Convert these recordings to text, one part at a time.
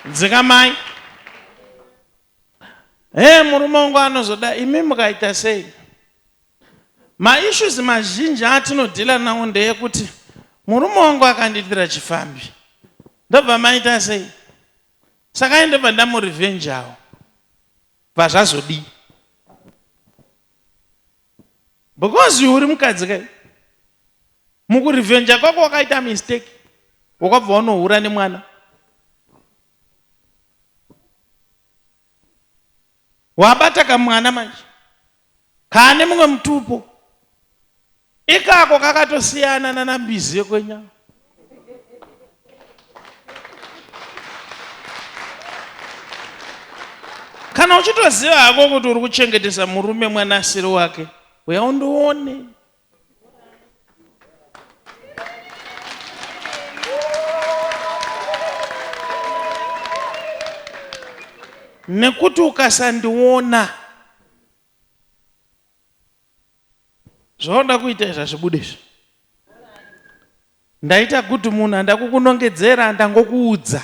Dzikamai. Murume wangu anozoda imi mukaita sei? Maissues mazhinji atinodhila nawo ndeyekuti murume wangu akandiitira chifambi. Ndobva maita sei? Saka ndobva ndamurevenge awo. Vazvazodi. Because uri mukadzi kai. Mukurevenge kwako wakaita mistake. Wakabva wanohura nemwana. Wabata kamwana manje. Kane mumwe mutupo. Ikako kakatosiyana nanambizi yekwenya. Kana uchitoziva hako kuti uri kuchengetesa murume mwana asiri wake, uya undoone. Nekuti ukasandiona zvoda kuita zvazvibudezvo. Ndaita kuti munhu andakukunongedzera ndangokuudza.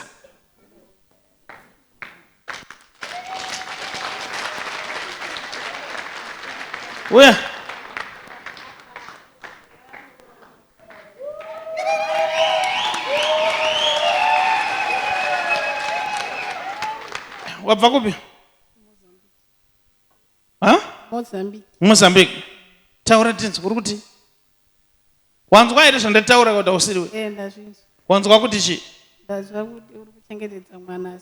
Uya. Wabva kupi? Mozambique. Taura tinzi kuri kuti. Wanzwa here zvandataura kuti usiriwe? Ndazvinzwa. Wanzwa kuti chi? Ndazva kuti uri kuchengetedza mwana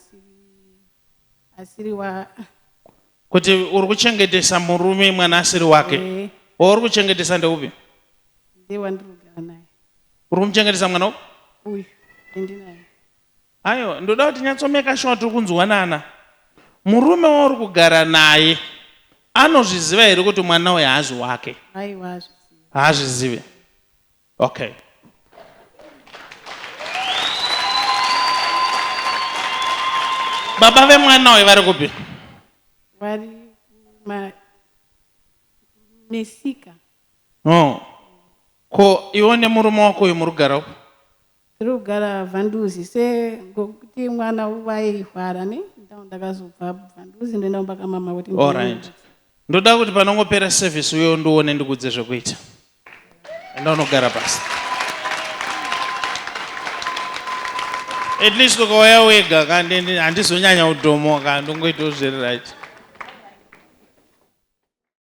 asiri wa kuti uri kuchengetesa murume mwana asiri wake. Uri kuchengetesa ndeupi? Ndewandirugara naye. Uri kumuchengetesa mwana upi? Uyu ndinaye. Ayo, ndoda kuti nyatsomeka sure tiri kunzwanana. Murume wauri kugara naye anozviziva here kuti mwana uyu haazi wake? Aiwa, haazvizive. Okay. Baba vemwana uyu vari kupi? Vari Mesika. Ko iwe nemurume wako uyu muri kugara upi? Tiri kugara Vanduzi ngokuti mwana wairwara ne ndakazobva Vanduzi ndoenda mpaka mama kuti. Alright. Ndoda kuti panongopera service uyo ndoone ndikudze zvekuita. Enda unogara pasi. At least ukauya wega kandi handizonyanya udhomoka ndongoitawo zviri right.